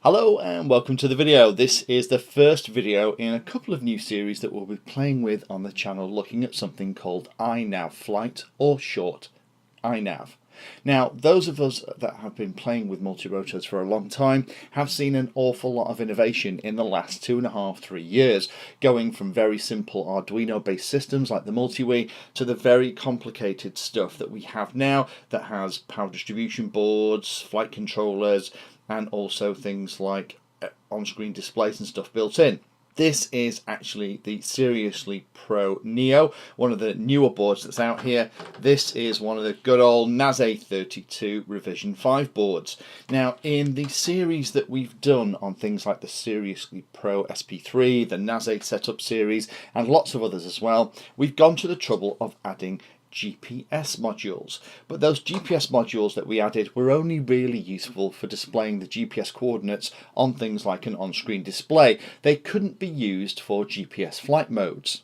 Hello and welcome to the video. This is the first video in a couple of new series that we'll be playing with on the channel, looking at something called iNav Flight, or short, iNav. Now, those of us that have been playing with multirotors for a long time have seen an awful lot of innovation in the last 2.5–3 years, going from very simple Arduino based systems like the MultiWii to the very complicated stuff that we have now that has power distribution boards, flight controllers, and also things like on-screen displays and stuff built in. This is actually the Seriously Pro Neo, one of the newer boards that's out here. This is one of the good old NAS-A32 Revision 5 boards. Now, in the series that we've done on things like the Seriously Pro SP3, the NAS-A Setup series, and lots of others as well, we've gone to the trouble of adding GPS modules, but those GPS modules that we added were only really useful for displaying the GPS coordinates on things like an on-screen display. They couldn't be used for GPS flight modes.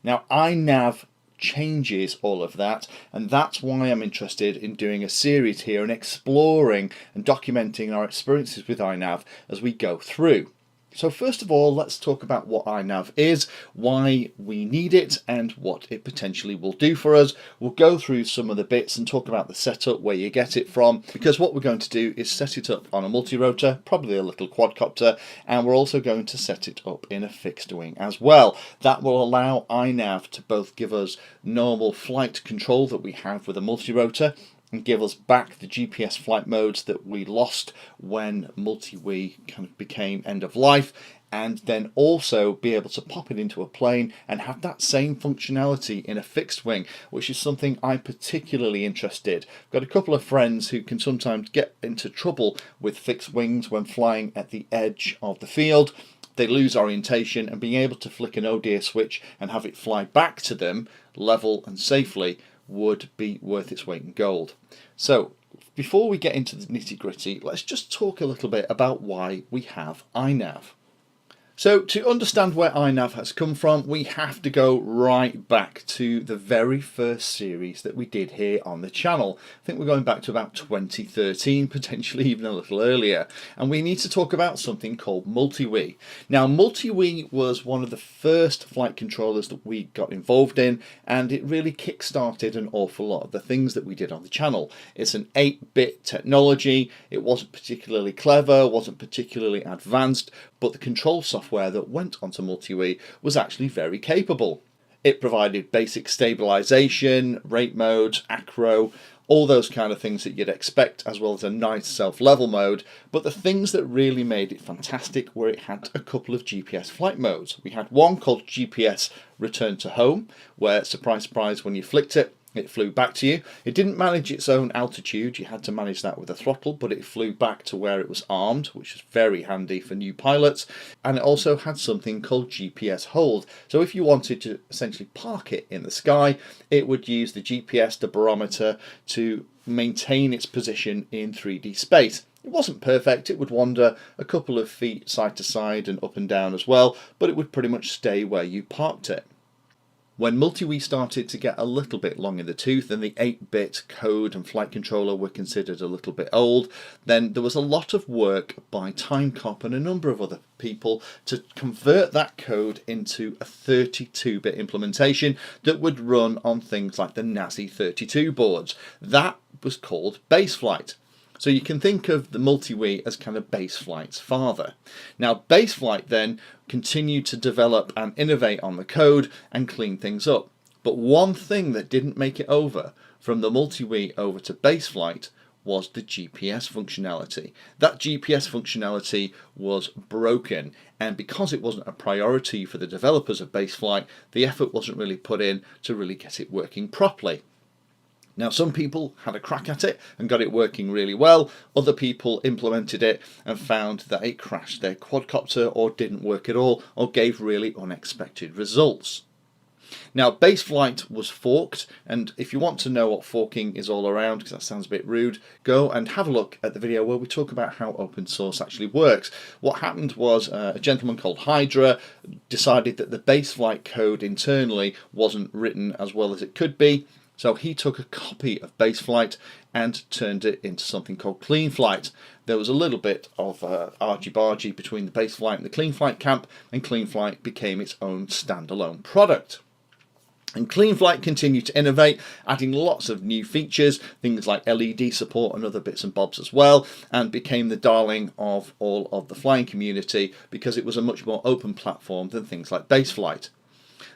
Now, iNav changes all of that, and that's why I'm interested in doing a series here and exploring and documenting our experiences with iNav as we go through. So first of all, let's talk about what iNav is, why we need it, and what it potentially will do for us. We'll go through some of the bits and talk about the setup, where you get it from, because what we're going to do is set it up on a multirotor, probably a little quadcopter, and we're also going to set it up in a fixed wing as well. That will allow iNav to both give us normal flight control that we have with a multirotor, and give us back the GPS flight modes that we lost when MultiWii kind of became end of life, and then also be able to pop it into a plane and have that same functionality in a fixed wing, which is something I'm particularly interested. I've got a couple of friends who can sometimes get into trouble with fixed wings when flying at the edge of the field. They lose orientation, and being able to flick an adhere switch and have it fly back to them level and safely would be worth its weight in gold. So before we get into the nitty-gritty, let's just talk a little bit about why we have iNav. So to understand where iNav has come from, we have to go right back to the very first series that we did here on the channel. I think we're going back to about 2013, potentially even a little earlier. And we need to talk about something called MultiWii. Now, MultiWii was one of the first flight controllers that we got involved in, and it really kick-started an awful lot of the things that we did on the channel. It's an 8-bit technology. It wasn't particularly clever, wasn't particularly advanced, but the control software that went onto MultiWii was actually very capable. It provided basic stabilization, rate modes, acro, all those kind of things that you'd expect, as well as a nice self-level mode. But the things that really made it fantastic were it had a couple of GPS flight modes. We had one called GPS Return to Home, where, surprise, surprise, when you flicked it, it flew back to you. It didn't manage its own altitude, you had to manage that with a throttle, but it flew back to where it was armed, which is very handy for new pilots. And it also had something called GPS Hold. So if you wanted to essentially park it in the sky, it would use the GPS, the barometer, to maintain its position in 3D space. It wasn't perfect, it would wander a couple of feet side to side and up and down as well, but it would pretty much stay where you parked it. When MultiWii started to get a little bit long in the tooth and the 8-bit code and flight controller were considered a little bit old, then there was a lot of work by Timecop and a number of other people to convert that code into a 32-bit implementation that would run on things like the NAS-A32 boards. That was called BaseFlight. So you can think of the MultiWii as kind of BaseFlight's father. Now, BaseFlight then continued to develop and innovate on the code and clean things up. But one thing that didn't make it over from the MultiWii over to BaseFlight was the GPS functionality. That GPS functionality was broken, and because it wasn't a priority for the developers of BaseFlight, the effort wasn't really put in to really get it working properly. Now, some people had a crack at it and got it working really well. Other people implemented it and found that it crashed their quadcopter or didn't work at all or gave really unexpected results. Now, BaseFlight was forked, and if you want to know what forking is all around, because that sounds a bit rude, go and have a look at the video where we talk about how open source actually works. What happened was a gentleman called Hydra decided that the BaseFlight code internally wasn't written as well as it could be. So he took a copy of BaseFlight and turned it into something called Clean Flight. There was a little bit of argy-bargy between the Base Flight and the Clean Flight camp, and Clean Flight became its own standalone product. And Clean Flight continued to innovate, adding lots of new features, things like LED support and other bits and bobs as well, and became the darling of all of the flying community because it was a much more open platform than things like Base Flight.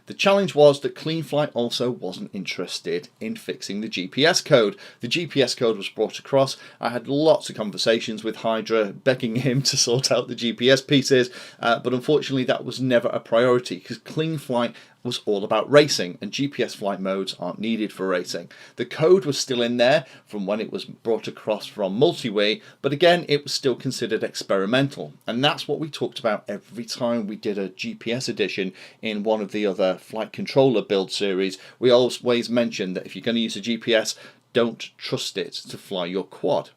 The challenge was that Clean Flight also wasn't interested in fixing the GPS code. The GPS code was brought across. I had lots of conversations with Hydra begging him to sort out the GPS pieces, but unfortunately that was never a priority because Clean Flight was all about racing, and GPS flight modes aren't needed for racing. The code was still in there from when it was brought across from MultiWii, but again it was still considered experimental, and that's what we talked about every time we did a GPS edition in one of the other flight controller build series. We always mentioned that if you're going to use a GPS, don't trust it to fly your quad.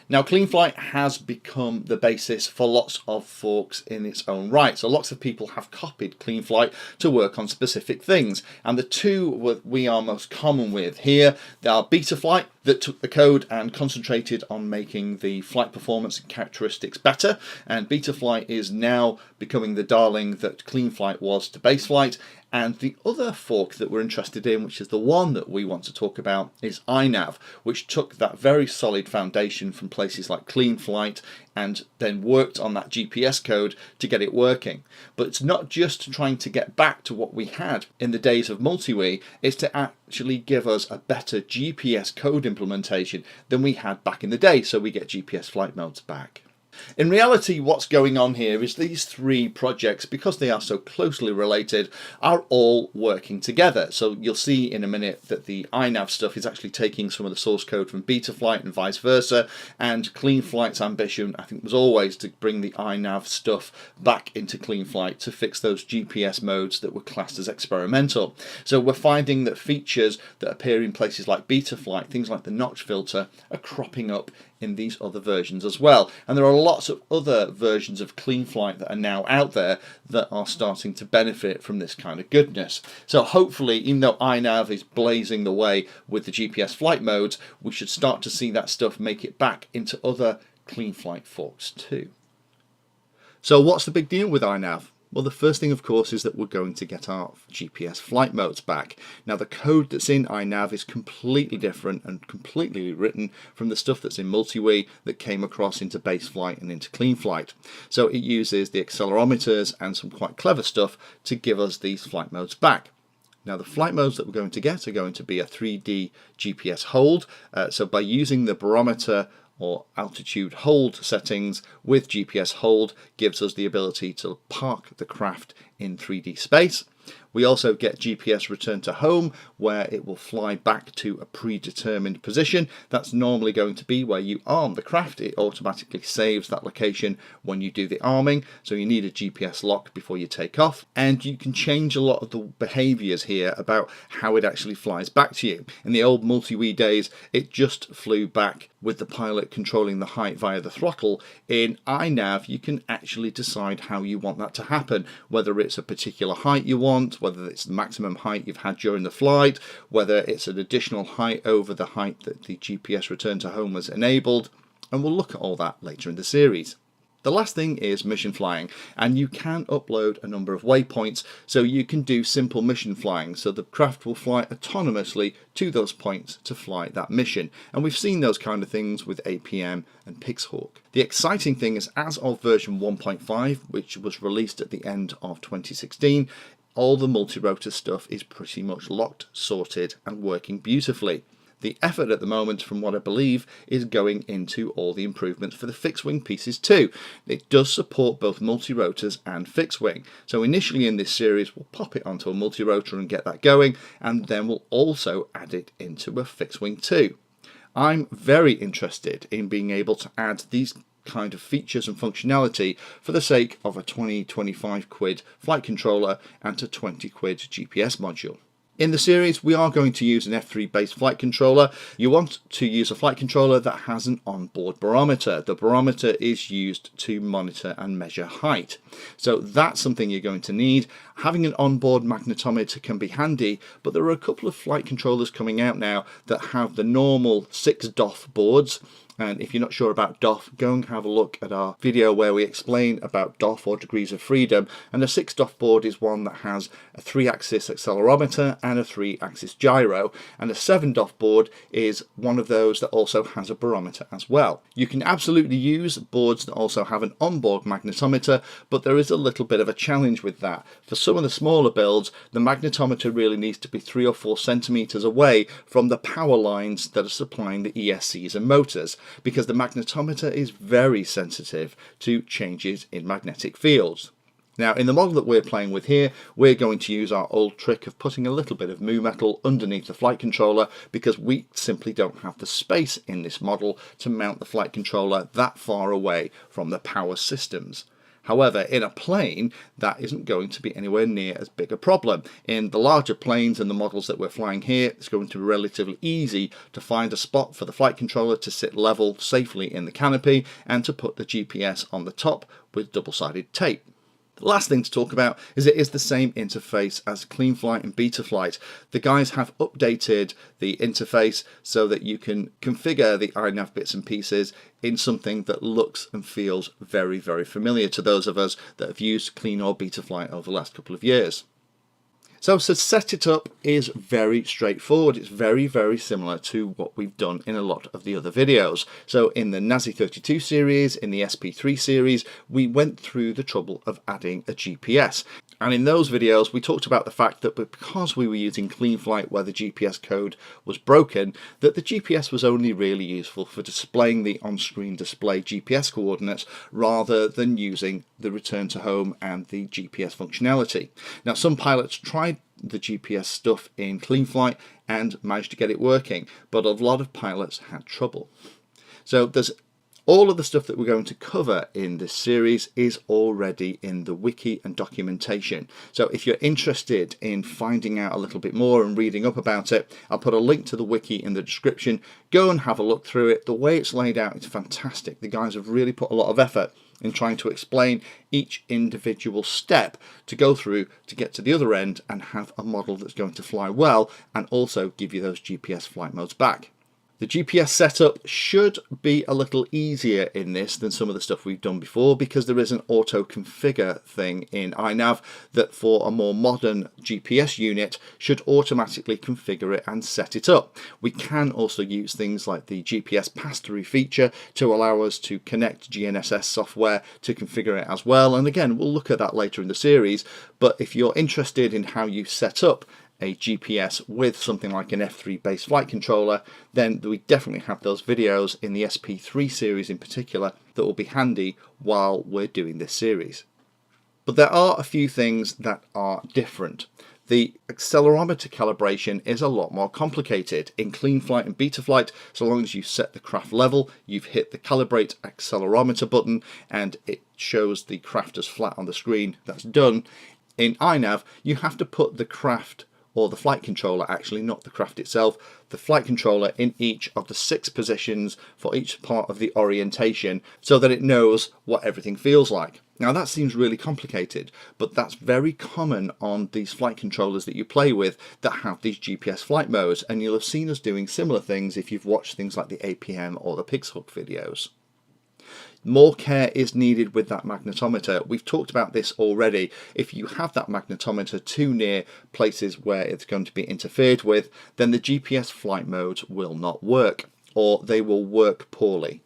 Now, Clean Flight has become the basis for lots of forks in its own right. So lots of people have copied Clean Flight to work on specific things. And the two we are most common with here, they are Beta Flight, that took the code and concentrated on making the flight performance and characteristics better. And Beta Flight is now becoming the darling that Clean Flight was to Base Flight. And the other fork that we're interested in, which is the one that we want to talk about, is iNav, which took that very solid foundation from places like Clean Flight and then worked on that GPS code to get it working. But it's not just trying to get back to what we had in the days of MultiWii, it's to actually give us a better GPS code implementation than we had back in the day, so we get GPS flight modes back. In reality, what's going on here is these three projects, because they are so closely related, are all working together. So you'll see in a minute that the iNav stuff is actually taking some of the source code from Beta Flight and vice versa, and Clean Flight's ambition, I think, was always to bring the iNav stuff back into Clean Flight to fix those GPS modes that were classed as experimental. So we're finding that features that appear in places like Beta Flight, things like the notch filter, are cropping up in these other versions as well. And there are lots of other versions of Clean Flight that are now out there that are starting to benefit from this kind of goodness. So hopefully, even though iNav is blazing the way with the GPS flight modes, we should start to see that stuff make it back into other Clean Flight forks too. So what's the big deal with iNav? Well, the first thing, of course, is that we're going to get our GPS flight modes back. Now, the code that's in iNav is completely different and completely written from the stuff that's in MultiWii that came across into Base Flight and into Clean Flight. So it uses the accelerometers and some quite clever stuff to give us these flight modes back. Now, the flight modes that we're going to get are going to be a 3D GPS hold. So by using the barometer or altitude hold settings with GPS hold gives us the ability to park the craft in 3D space. We also get GPS return to home, where it will fly back to a predetermined position. That's normally going to be where you arm the craft. It automatically saves that location when you do the arming, so you need a GPS lock before you take off. And you can change a lot of the behaviors here about how it actually flies back to you. In the old MultiWii days, it just flew back with the pilot controlling the height via the throttle. In iNav, you can actually decide how you want that to happen, whether it's a particular height you want, whether it's the maximum height you've had during the flight, whether it's an additional height over the height that the GPS return to home was enabled, and we'll look at all that later in the series. The last thing is mission flying, and you can upload a number of waypoints, so you can do simple mission flying, so the craft will fly autonomously to those points to fly that mission. And we've seen those kind of things with APM and Pixhawk. The exciting thing is, as of version 1.5, which was released at the end of 2016, all the multi-rotor stuff is pretty much locked, sorted, and working beautifully. The effort at the moment, from what I believe, is going into all the improvements for the fixed wing pieces too. It does support both multi-rotors and fixed wing. So initially in this series, we'll pop it onto a multi-rotor and get that going, and then we'll also add it into a fixed wing too. I'm very interested in being able to add these kind of features and functionality for the sake of a 20-25 quid flight controller and a 20 quid GPS module. In the series, we are going to use an F3 based flight controller. You want to use a flight controller that has an onboard barometer. The barometer is used to monitor and measure height. So that's something you're going to need. Having an onboard magnetometer can be handy, but there are a couple of flight controllers coming out now that have the normal 6 DOF boards. And if you're not sure about DOF, go and have a look at our video where we explain about DOF, or degrees of freedom. And the 6 DOF board is one that has a 3-axis accelerometer and a 3-axis gyro. And the 7 DOF board is one of those that also has a barometer as well. You can absolutely use boards that also have an onboard magnetometer, but there is a little bit of a challenge with that. For some of the smaller builds, the magnetometer really needs to be 3 or 4 centimeters away from the power lines that are supplying the ESCs and motors, because the magnetometer is very sensitive to changes in magnetic fields. Now, in the model that we're playing with here, we're going to use our old trick of putting a little bit of mu metal underneath the flight controller, because we simply don't have the space in this model to mount the flight controller that far away from the power systems. However, in a plane, that isn't going to be anywhere near as big a problem. In the larger planes and the models that we're flying here, it's going to be relatively easy to find a spot for the flight controller to sit level safely in the canopy and to put the GPS on the top with double-sided tape. The last thing to talk about is it is the same interface as CleanFlight and Betaflight. The guys have updated the interface so that you can configure the iNav bits and pieces in something that looks and feels very, very familiar to those of us that have used Clean or Betaflight over the last couple of years. So to set it up is very straightforward. It's very, very similar to what we've done in a lot of the other videos. So in the Nazi 32 series, in the SP3 series, we went through the trouble of adding a GPS. And in those videos, we talked about the fact that because we were using CleanFlight where the GPS code was broken, that the GPS was only really useful for displaying the on-screen display GPS coordinates rather than using the return to home and the GPS functionality. Now, some pilots tried the GPS stuff in CleanFlight and managed to get it working, but a lot of pilots had trouble. So there's all of the stuff that we're going to cover in this series is already in the wiki and documentation. So if you're interested in finding out a little bit more and reading up about it, I'll put a link to the wiki in the description. Go and have a look through it. The way it's laid out is fantastic. The guys have really put a lot of effort in trying to explain each individual step to go through to get to the other end and have a model that's going to fly well and also give you those GPS flight modes back. The GPS setup should be a little easier in this than some of the stuff we've done before, because there is an auto configure thing in iNav that for a more modern GPS unit should automatically configure it and set it up. We can also use things like the GPS pass-through feature to allow us to connect GNSS software to configure it as well. And again, we'll look at that later in the series. But if you're interested in how you set up a GPS with something like an F3 based flight controller, then we definitely have those videos in the SP3 series in particular that will be handy while we're doing this series. But there are a few things that are different. The accelerometer calibration is a lot more complicated. In CleanFlight and Betaflight, so long as you set the craft level, you've hit the calibrate accelerometer button and it shows the craft as flat on the screen. That's done. In iNav, you have to put the craft, or the flight controller actually, not the craft itself, the flight controller in each of the 6 positions for each part of the orientation so that it knows what everything feels like. Now that seems really complicated, but that's very common on these flight controllers that you play with that have these GPS flight modes, and you'll have seen us doing similar things if you've watched things like the APM or the Pixhook videos. More care is needed with that magnetometer. We've talked about this already. If you have that magnetometer too near places where it's going to be interfered with, then the GPS flight modes will not work, or they will work poorly.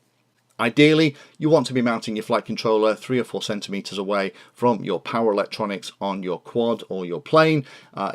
Ideally, you want to be mounting your flight controller 3 or 4 centimeters away from your power electronics on your quad or your plane.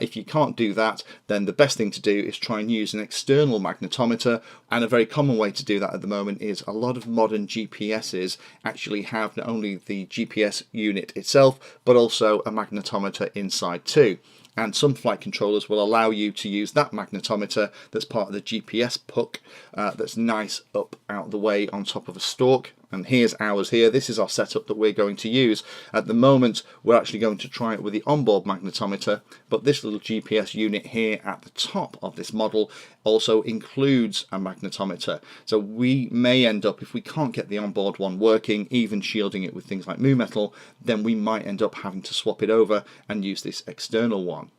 If you can't do that, then the best thing to do is try and use an external magnetometer. And a very common way to do that at the moment is a lot of modern GPSs actually have not only the GPS unit itself, but also a magnetometer inside too. And some flight controllers will allow you to use that magnetometer that's part of the GPS puck that's nice up out the way on top of a stalk. And here's ours here. This is our setup that we're going to use. At the moment, we're actually going to try it with the onboard magnetometer, but this little GPS unit here at the top of this model also includes a magnetometer. So we may end up, if we can't get the onboard one working, even shielding it with things like mu metal, then we might end up having to swap it over and use this external one.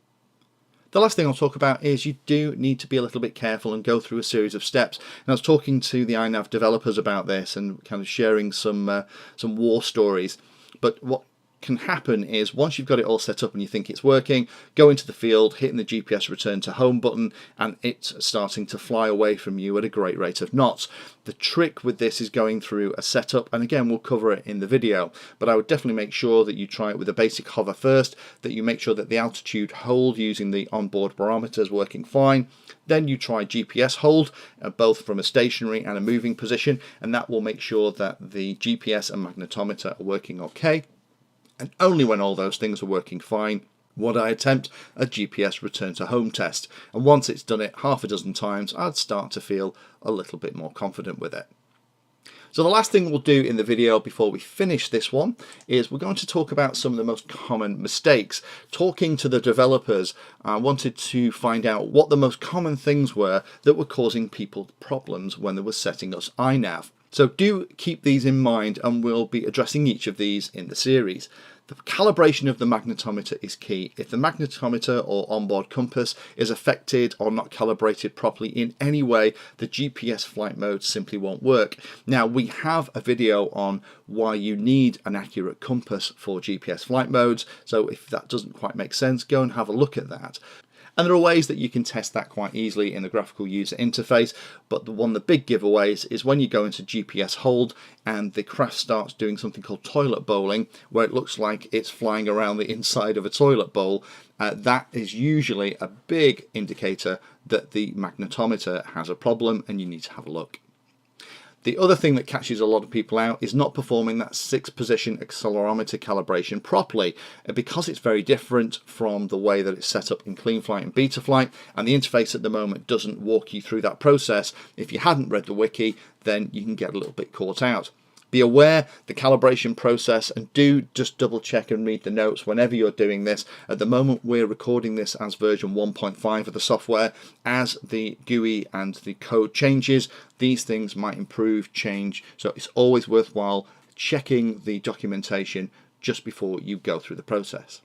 The last thing I'll talk about is you do need to be a little bit careful and go through a series of steps. And I was talking to the iNav developers about this and kind of sharing some war stories. But what can happen is once you've got it all set up and you think it's working, go into the field, hitting the GPS return to home button, and it's starting to fly away from you at a great rate of knots. The trick with this is going through a setup, and again we'll cover it in the video, but I would definitely make sure that you try it with a basic hover first, that you make sure that the altitude hold using the onboard barometer is working fine. Then you try GPS hold, both from a stationary and a moving position, and that will make sure that the GPS and magnetometer are working okay. And only when all those things are working fine would I attempt a GPS return to home test. And once it's done it half a dozen times, I'd start to feel a little bit more confident with it. So the last thing we'll do in the video before we finish this one is we're going to talk about some of the most common mistakes. Talking to the developers, I wanted to find out what the most common things were that were causing people problems when they were setting us iNav. So do keep these in mind, and we'll be addressing each of these in the series. The calibration of the magnetometer is key. If the magnetometer or onboard compass is affected or not calibrated properly in any way, the GPS flight mode simply won't work. Now, we have a video on why you need an accurate compass for GPS flight modes, so if that doesn't quite make sense, go and have a look at that. And there are ways that you can test that quite easily in the graphical user interface, but one of the big giveaways is when you go into GPS hold and the craft starts doing something called toilet bowling, where it looks like it's flying around the inside of a toilet bowl. That is usually a big indicator that the magnetometer has a problem and you need to have a look. The other thing that catches a lot of people out is not performing that 6-position accelerometer calibration properly, because it's very different from the way that it's set up in CleanFlight and Betaflight, and the interface at the moment doesn't walk you through that process. If you hadn't read the wiki, then you can get a little bit caught out. Be aware the calibration process, and do just double check and read the notes whenever you're doing this. At the moment we're recording this as version 1.5 of the software. As the GUI and the code changes, these things might improve, change, so it's always worthwhile checking the documentation just before you go through the process.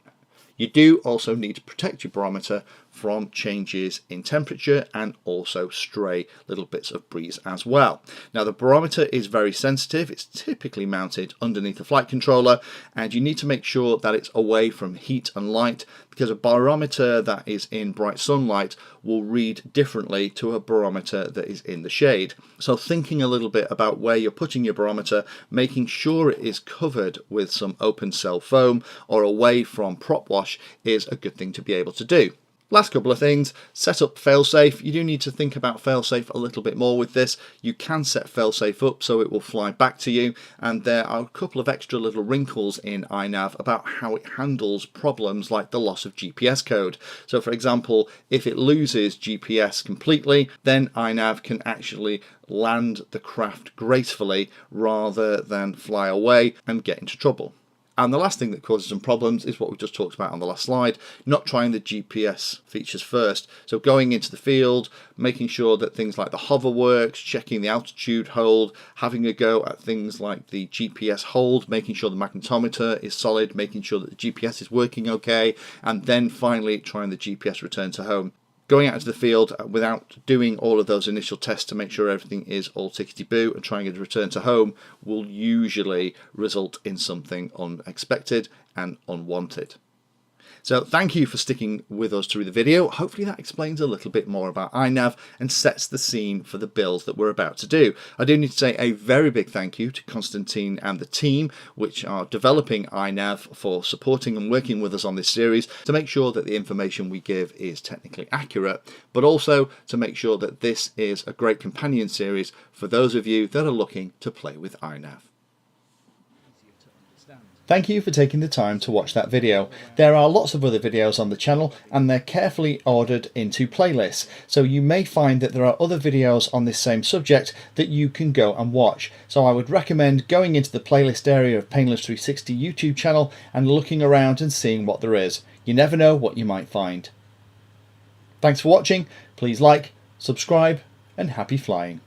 You do also need to protect your barometer from changes in temperature and also stray little bits of breeze as well. Now, the barometer is very sensitive. It's typically mounted underneath the flight controller, and you need to make sure that it's away from heat and light, because a barometer that is in bright sunlight will read differently to a barometer that is in the shade. So thinking a little bit about where you're putting your barometer, making sure it is covered with some open cell foam or away from prop wash is a good thing to be able to do. Last couple of things, set up failsafe. You do need to think about failsafe a little bit more with this. You can set failsafe up so it will fly back to you, and there are a couple of extra little wrinkles in iNav about how it handles problems like the loss of GPS code. So for example, if it loses GPS completely, then iNav can actually land the craft gracefully rather than fly away and get into trouble. And the last thing that causes some problems is what we just talked about on the last slide, not trying the GPS features first. So going into the field, making sure that things like the hover works, checking the altitude hold, having a go at things like the GPS hold, making sure the magnetometer is solid, making sure that the GPS is working okay, and then finally trying the GPS return to home. Going out into the field without doing all of those initial tests to make sure everything is all tickety-boo and trying to return to home will usually result in something unexpected and unwanted. So thank you for sticking with us through the video. Hopefully that explains a little bit more about iNav and sets the scene for the builds that we're about to do. I do need to say a very big thank you to Constantine and the team which are developing iNav for supporting and working with us on this series to make sure that the information we give is technically accurate, but also to make sure that this is a great companion series for those of you that are looking to play with iNav. Thank you for taking the time to watch that video. There are lots of other videos on the channel and they're carefully ordered into playlists, so you may find that there are other videos on this same subject that you can go and watch. So I would recommend going into the playlist area of Painless 360 YouTube channel and looking around and seeing what there is. You never know what you might find. Thanks for watching. Please like, subscribe, and happy flying.